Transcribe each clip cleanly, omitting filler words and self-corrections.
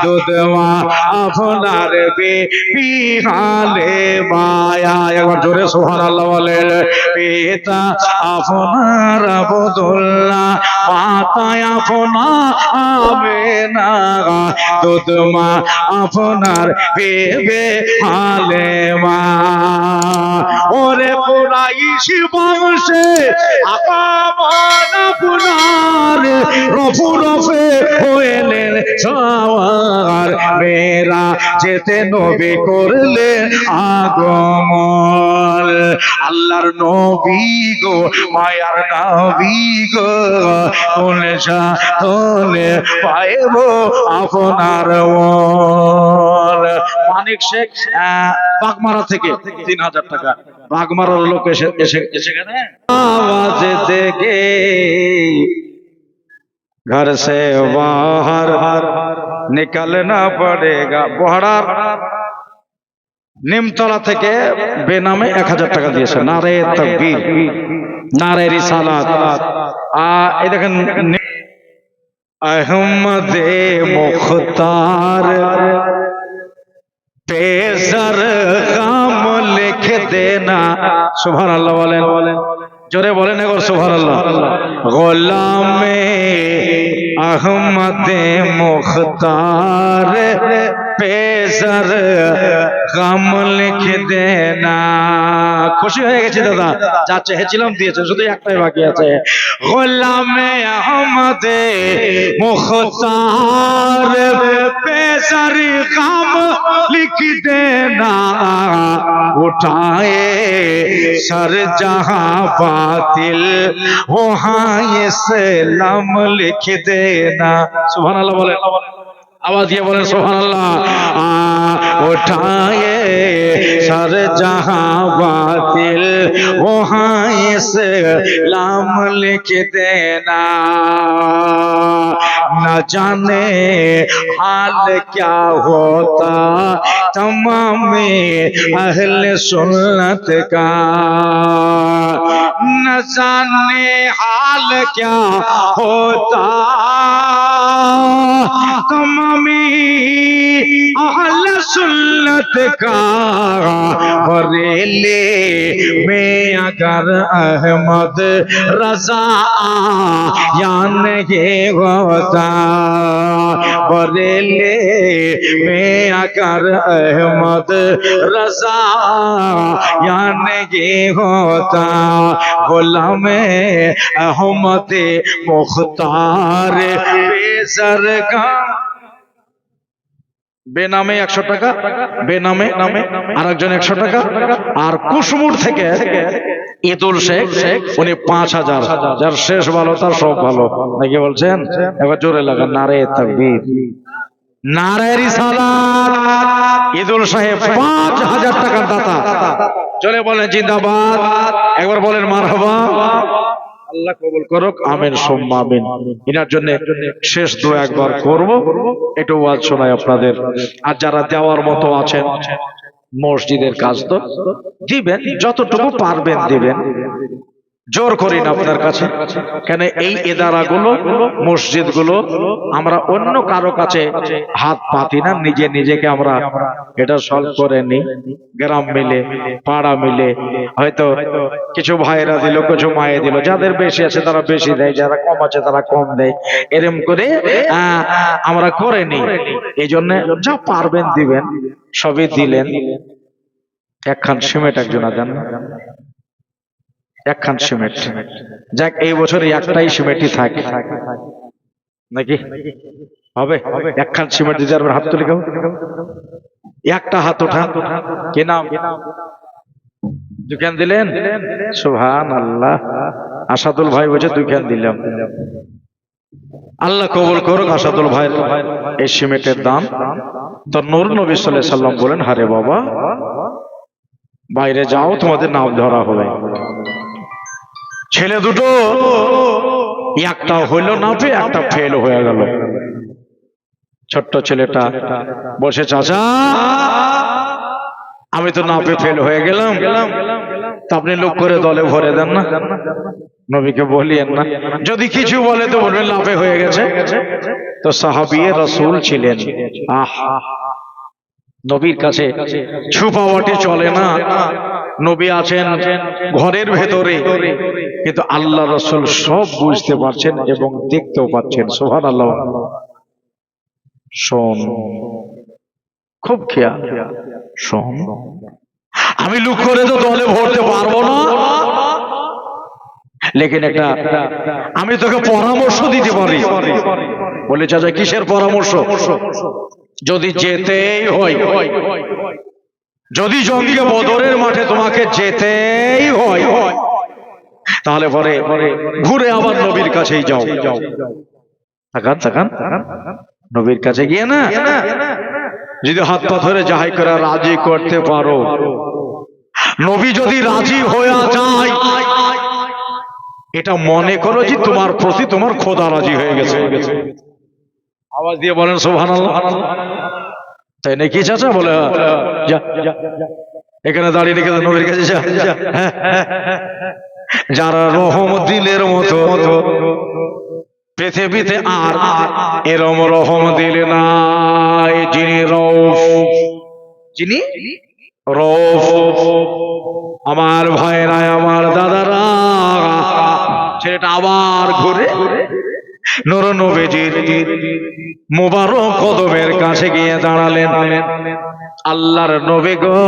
দুধমা আপনার বিহালে মায়া। একবার জোরে সুবহানাল্লাহ বলেন। পিতা আপনার আব্দুল্লাহ, মাতা আপনার আমেনা, দুধমা আপনার হালেমা। ওরে কুরাইশি বংশে আকামান আপনার রফু রফে হইলেন সওয়ার, মেরা যেতে নবী করলেন আগমন। আল্লাহর নবী গো, মায়ার নবী গো, কোনে সাথে পাইব আপনার মন। মানিক শেখ বাগমারা থেকে 3000 টাকা। বাগমারার লোক এসে গেছে। আওয়াজ দেগে घर से बाहर निकलना पड़ेगा। বহড়ার নিমতলা থেকে বেনামে 1000 টাকা দিয়েছে। নারে তাকবীর, নারে রিসালাত। এই দেখেন আহমদে মুখতার পেজর গাম লিখ দেনা। সুবহানাল্লাহ বলেন, জোরে বলেন একবার সুবহানাল্লাহ। গোলামে আহমদে মুখতার পেজর গাম লিখ দেনা। খুশি হয়ে গেছি দাদা, যা চেয়েছিলাম দিয়েছে, শুধু একটাই বাকি আছে। গোলামে আহমদে মুখতার পেজর গাম लिख देना, उठाए सर जहां बातिल वहां ये सलाम लिख देना। सुभान अल्लाह बोले, आवाज दिए बोले सुभान अल्लाह। उठाए सर जहां बातिल वहां ये सलाम लिख देना। न जाने हाल क्या होता तमाम अहले सुन्नत का, न जाने हाल क्या होता तमाम अहले सुन्नत का। बरेली में अगर अहमद रजा या नहीं होता, बरेली में अगर अहमद रजा या नहीं होता, गुलाम अहमद मुख्तार बेसरगा। বেনামে 100 টাকা, বেনামে আরেকজন 100 টাকা। আর কুশমুর থেকে ঈদুল শেখ, উনি 5000। যার শেষ ভালো তার সব ভালো, নাকি বলছেন? এবার জোরে লাগান নারে তাকবীর, নারে রিসালাত। ঈদুল সাহেব 5000 টাকার দাতা। চলে বলেন জিন্দাবাদ, একবার বলেন মারহাবা। আল্লাহ কবুল করুক, আমিন সুম্মা আমিন। এনার জন্য শেষ দোয়া একবার করব, একটু ওয়াজ শোনাই আপনাদের। আর যারা দেওয়ার মতো আছেন, মসজিদের কাজ তো দিবেন, যতটুকু পারবেন দিবেন, জোর করি না আপনার কাছে। কেন এই ইদারাগুলো, মসজিদগুলো আমরা অন্য কারো কাছে হাত পাতি না, নিজে নিজেকে আমরা এটা সলভ করে নিই। গ্রাম মিলে, পাড়া মিলে, হয়তো কিছু ভাইরা দিল, কিছু মায়ে দিল, যাদের বেশি আছে তারা বেশি দেয়, যারা কম আছে তারা কম দেয়, এরম করে আমরা করে নিই। এই জন্য যা পারবেন দিবেন, সবই দিলেন। একখান সিমেন্ট একজন দেন, একখান সিমেন্ট। যাক, এই বছর একটাই সিমেন্টই থাকে নাকি হবে? একখান সিমেন্ট দিতে পারবেন? হাত তুলে কেউ একটা হাত ওঠান। কি নাম? দুখান দিলেন? সুবহানাল্লাহ। আসাদুল ভাই বলছে দুখান দিলাম। আল্লাহ কবুল করুক আসাদুল ভাই এই সিমেন্টের দাম। তো নূর নবী সাল্লাল্লাহু আলাইহি সাল্লাম বলেন, হারে বাবা বাইরে যাও, তোমাদের নাম ধরা হবে। ছেলে দুটো, একটা হইল না, একটা ফেল হয়ে গেল। ছোট্ট ছেলেটা বসে, চাচা আমি তো নাপে ফেল হয়ে গেলাম, তা আপনি লোক করে দলে ভরে দেন না। নবীকে বলিয়েন না, যদি কিছু বলে তো বলবেন লাভে হয়ে গেছে। তো সাহাবী রাসূল ছিলেন। নবীর কাছে ছুপাওয়াটি চলে না। নবী আছেন ঘরের ভেতরে, কিন্তু আল্লাহ রাসূল সব বুঝতে পারছেন এবং দেখতেও পাচ্ছেন। সুবহানাল্লাহ। শোন, খুব খেয়াল, শোন, আমি লুক করে তো দলে ভরতে পারবো না, লেকিন একটা আমি তোকে পরামর্শ দিতে পারি। বলে চাচা কিসের পরামর্শ? যদি যেতেই হয়, যদি জঙ্গিকে বদরের মাঠে তোমাকে যেতেই হয়, তাহলে পরে ঘুরে আবার নবীর কাছেই যাও। তাকান তাকান, নবীর কাছে গিয়ে না যদি হাত পা ধরে যাহাই করে রাজি করতে পারো, নবী যদি রাজি হয়ে যায়, এটা মনে করো যে তোমার প্রতি তোমার খোদা রাজি হয়ে গেছে। আওয়াজ দিয়ে বলেন সুবহানাল্লাহ। তাই নাকি চাচা? বলে যা এখানে দাঁড়িয়ে রেখে নবীর কাছে যা। যারা রহম দিলের মতো পৃথিবীতে আর এরম রহম দিলে নাই, যিনি রউফ, যিনি রউফ। আমার ভাইরা, আমার দাদারা, ছেলেটা আবার ঘুরে নূর নবীজির মুবারক কদমের কাছে গিয়ে দাঁড়ালেন। আল্লাহর নবী গো,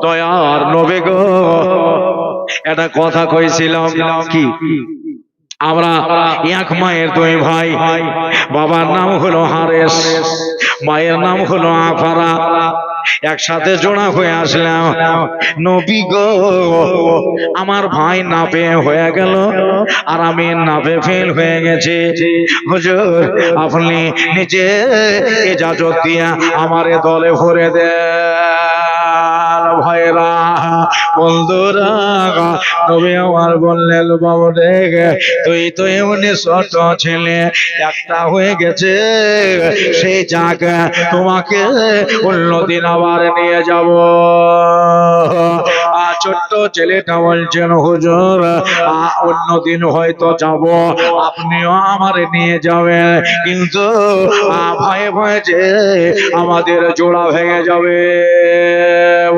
দয়ার নবী গো, একটা কথা কইছিলাম কি, আমরা এক মায়ের দুই ভাই, বাবার নাম হলো হারেস, মায়ের নাম হলো আফারা, একসাথে জোড়া হয়ে আসলাম। নবী গো, আমার ভাই নাপে হয়ে গেল আর আমি নাপে ফেল হয়ে গেছি। হুজুর আপনি নিজে ইজাজত দিয়া আমারে দলে ভরে দেন। ভাইরা, বন্ধুরা, নবী আমার বললেন, বাবু দেখে তুই তো এমনি ছোট ছেলে, একটা হয়ে গেছে, সেই জায়গা তোমাকে অন্যদিন আবার নিয়ে যাব। ছোট্ট ছেলেটা বলছেন, হুজুর অন্যদিন হয়তো যাব, আপনিও আমার নিয়ে যাবেন, কিন্তু ভয়ে ভয়ে যে আমাদের জোড়া ভেঙে যাবে।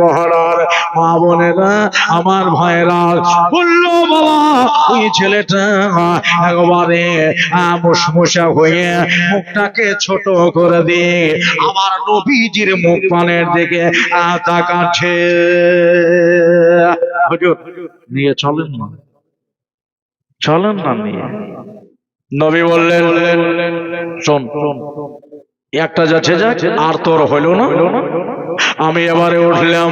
মহারার মা বোনেরা, আমার ভাইরা বললো, বাবা ওই ছেলেটা একবারে মুসমুসা হয়ে মুখটাকে ছোট করে দিয়ে আমার নবীজির মুখ পানের দিকে তাকাচ্ছে। হুজুর নিয়ে চলেন না, চলেন না নিয়ে। নবী বললেন, শোন, একটা যাচ্ছে যাক, আর তোর হইল না, আমি এবারে উঠলাম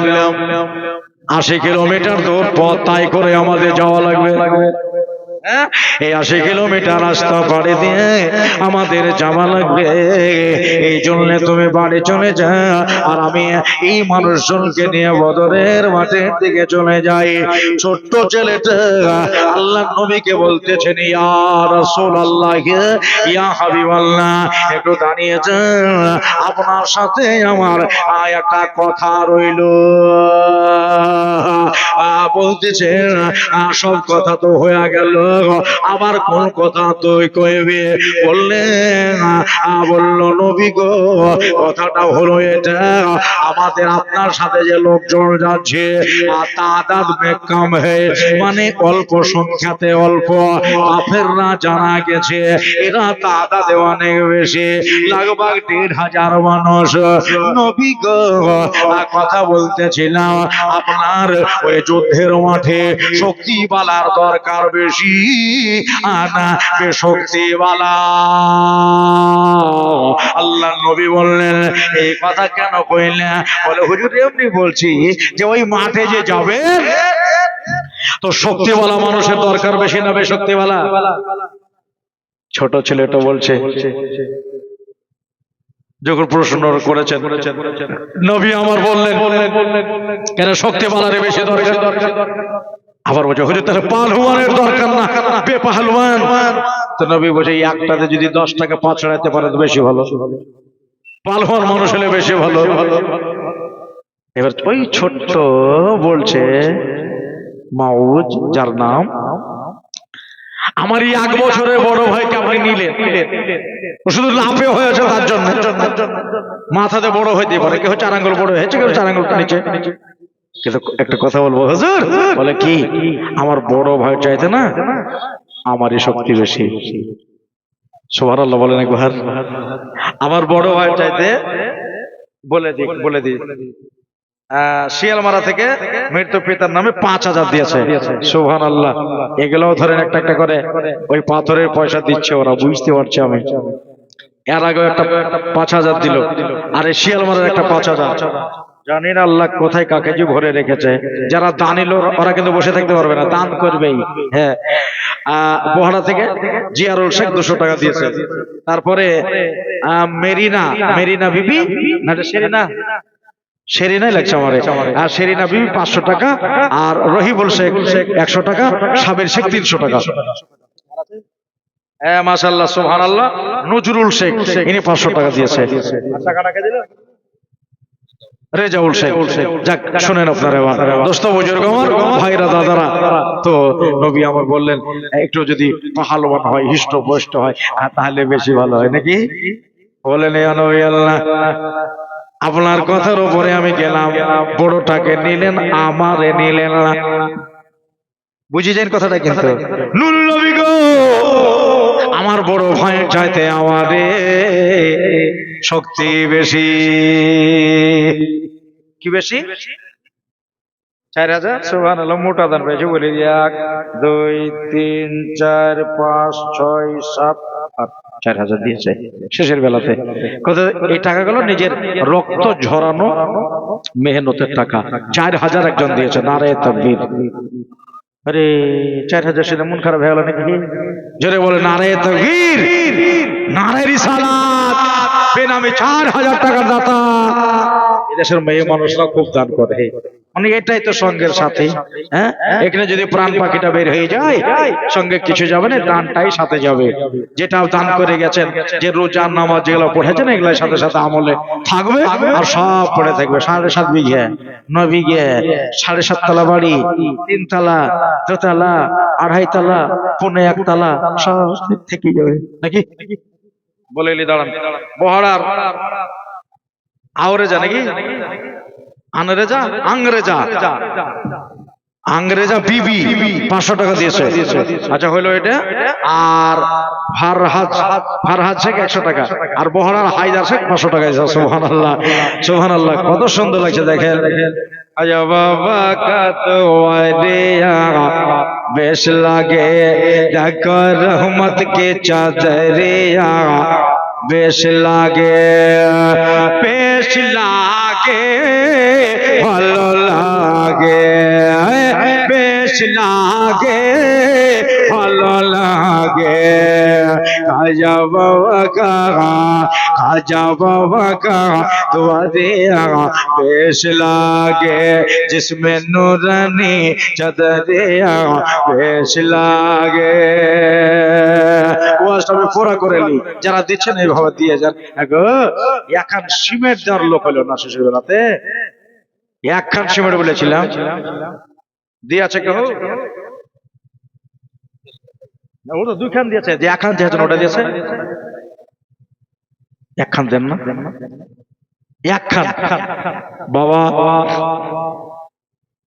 80 কিলোমিটার দূর পথ, তাই করে আমাদের যাওয়া লাগবে। এই 80 কিলোমিটার রাস্তা পাড়ি দিয়ে আমাদের যাওয়া লাগবে। এই জন্য তুমি বাড়ি চলে যা, আর আমি এই মানুষজনকে নিয়ে বদরের মাঠের দিকে চলে যাই। ছোট্ট ছেলেটা আল্লাহ নবীকে বলতেছেন, ইয়া রাসূলুল্লাহ, ইয়া হাবিবাল্লাহ, একটু দাঁড়িয়ে যান, আপনার সাথে আমার একটা কথা রইল। বলতেছেন, সব কথা তো হয়ে গেল, আবার কোন কথা তুই কইবি? বললেন, বলল, নবী গো, কথাটা হলো এটা, আমাদের আপনার সাথে যে লোকজন যাচ্ছে, তাদাদ মে কম হে, মানে অল্প সংখ্যাতে অল্প, কাফেররা জানা গেছে এরা তাদাদে অনেক বেশি, লাগভাগ 1,500 মানুষ। নবী গো, কথা বলতেছিলাম, আপনার ওই যুদ্ধের মাঠে শক্তিওয়ালার দরকার বেশি, আনা শক্তিওয়ালা। আল্লাহ নবী বললেন, এই কথা কেন কইলে? বলে, হুজুর এমনি বলছি যে ওই মাঠে যে যাবে তো শক্তিওয়ালা মানুষের দরকার বেশি না বেশক্তিওয়ালা? ছোট ছেলেটা বলছে, যখন প্রশ্ন করেছেন, নবী আমার বললেন, কেন শক্তিওয়ালার বেশি দরকার? আবার বলছে, হুজুর তাহলে পাহলওয়ানের দরকার না, বেপাহলওয়ান। তো নবী বলছে, একটাতে যদি 10 টাকা 5 ছড়াইতে পারে তো বেশি ভালো, পাহলওয়ান মানুষ হলে বেশি ভালো। এবার ওই ছোট্ট বলছে, মাউজ, যার নাম আমারই 1 বছরের বড় ভাইকে আপনি নিলেন, ও শুধু লাফে হয়েছে তার জন্য, মাথাতে বড় হইতে পারে, কেউ 4 আঙ্গুল বড় হয়েছে, কেউ 4 আঙ্গুল নিচে। কিন্তু একটা কথা বলবো হুজুর, বলে কি, আমার বড় ভাই চাইতে না আমারই শক্তি বেশি। সুবহানাল্লাহ বলেন একবার। আমার বড় ভাই চাইতে বলে দিই শিয়ালমারা থেকে মৃত্যু পিতার নামে 5,000 দিয়েছে। সুবহানাল্লাহ। এগুলোও ধরেন একটা একটা করে ওই পাথরের পয়সা দিচ্ছে ওরা, বুঝতে পারছে আমি। এর আগে একটা 5,000 দিল, আর এই শিয়ালমারার একটা 5,000। জানি না আল্লাহ কোথায় কাকে যে ভরে রেখেছে। যারা দানিল ওরা কিন্তু বসে থাকতে পারবে না, দান করবেই। হ্যাঁ, বহড়া থেকে জিয়ারুল শেখ 200 টাকা দিয়েছে। তারপরে মেরিনা বিবি, না শেরিনাই লাগছে আমার, আর শেরিনা বিবি 500 টাকা, আর রহিবুল শেখ 100 টাকা, সাবির শেখ 300 টাকা। হ্যাঁ মাশাআল্লাহ সুবহানাল্লাহ। নজরুল শেখ ইনি 500 টাকা দিয়েছে। রেজাউল শেখ। যাক, শুনেন আপনারা দোস্ত বুজুর্গ আমার ভাইরা দাদারা, তো নবী আমার বললেন একটু যদি পাহালওয়ান হয়, হিষ্টপুষ্ট হয়, তাহলে বেশি ভালো হয় নাকি। বলেন ইয়া নবী আল্লাহ, আপনার কথার উপরে আমি গেলাম, বড়টাকে নিলেন, আমারে নিলেন না। বুঝিছেন কথাটা? কিন্তু নুর নবী গো, আমার বড় ভাইয়ের চাইতে আমারে শক্তি বেশি। কি বেশি? 4,000। সুবহানাল্লাহ। মোটা দান পেয়েছে বলে 1 2 3 4 5 6 7 8 4,000 দিয়েছে শেষের বেলাতে। এই টাকাগুলো নিজের রক্ত ঝরানো মেহনতের টাকা। 4,000 একজন দিয়েছে। নারে তাকবীর। আরে 4,000 শুনে মন খারাপ হয়ে গেল নাকি? জোরে বলে নারে তাকবীর, নারে রিসালাত। বেনামে 4,000 টাকার দাতা। এদেশের মেয়ে মানুষরা খুব দান করে, মানে এটাই তো সঙ্গের সাথে। হ্যাঁ, এখানে যদি প্রাণ পাখিটা বের হয়ে যায়, সঙ্গে কিছু যাবে না, দানটাই সাথে যাবে। যেটাও দান করে গেছেন, যে রোজার নামাজ যেগুলো পড়েছেন, এগুলোর সাথে সাথে আমলে থাকবে, আর সব পড়ে থাকবে। 7.5 বিঘে, 9 বিঘে, 7.5 তলা বাড়ি, 3 তলা, 2 তলা, 2.5 তলা, 1.25 তলা, সব থেকে যাবে নাকি। বলে দাঁড়ান, বহড়ার আওরে যা নাকি আংরেজা বিবি 500 টাকা দিয়েছে। আচ্ছা হইলো এটা। আর ফারহাদ শেখ 100 টাকা, আর বহড়ার হায়দার শেখ 500 টাকা দিয়েছে। সুবহানাল্লাহ সুবহানাল্লাহ, কত সুন্দর লাগছে দেখেন। আয়া বাবা কাতওয়ারিয়া বেশ লাগে, দেখো রহমত কে চাদরিয়া বেশ লাগে, বেশ লাগে, ভালো লাগে, বেশ লাগে, ভালো লাগে। খাজা বাবা কা, খাজা বাবা কা দুআরিয়া বেশ লাগে, জিসমে নূরানি চাদরিয়া বেশ লাগে। ওয়াজটা আমি পুরা করে নি, যারা দিচ্ছেন এইভাবে দিয়ে যান। এখন সিমেন্ট দেওয়ার লোক হলো না শেষের বেলাতে। একখান সিমেন্ট বলেছিলাম, দিয়েছে কেউ? ওটা 2 খান দিয়েছে, যে একখান দিয়েছেন ওটা দিয়েছে। একখান দেন না, একখান বাবা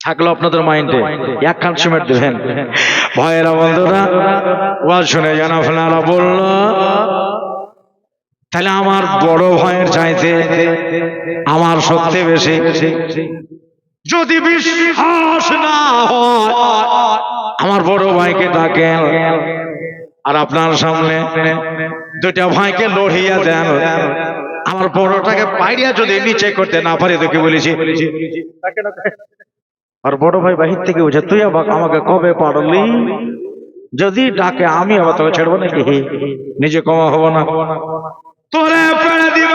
থাকলো আপনাদের মাইন্ডে, একখান সিমেন্ট দেবেন। ভাইয়েরা বন্ধুরা, ওয়াজ শুনে যেন আপনারা বলল, তাহলে আমার বড় ভাইয়ের চাইতে আমার শক্তি বেশি। যদি বিশ্বাস না হয়, আমার বড় ভাইকে ডাকেন, আর আপনার সামনে 2টা ভাইকে লড়িয়া দেন। আমার বড়টাকে পাইরিয়া যদি নিচে করতে না পারি, তোকে বলেছি। আর বড় ভাই বাহির থেকে বুঝে, তুই আমাকে কবে পারলি? যদি ডাকে আমি আবার তোকে ছেড়বো নাকি? নিজে কমা হবো না, তোরে পেড়ে দিব।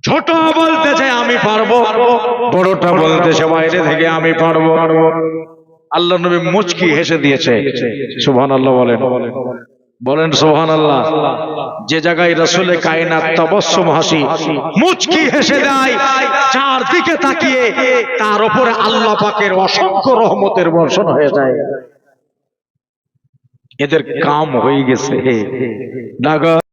ছোট বলতেছে আমি পারবো, বড়টা বলতেছে বাইরে থেকে আমি পারবো। আল্লাহ নবী মুচকি হেসে দিয়েছে। সুবহানাল্লাহ বলেন, বলেন সুবহানাল্লাহ। যে জায়গায় রাসূলে কায়নাত তাবাসসুম হাসি মুচকি হেসে দেয়, চারদিকে তাকিয়ে তার উপরে আল্লাহ পাকের অসংখ্য রহমতের বর্ষণ হয়ে যায়। এদের কাম হয়ে গেছে। ডাক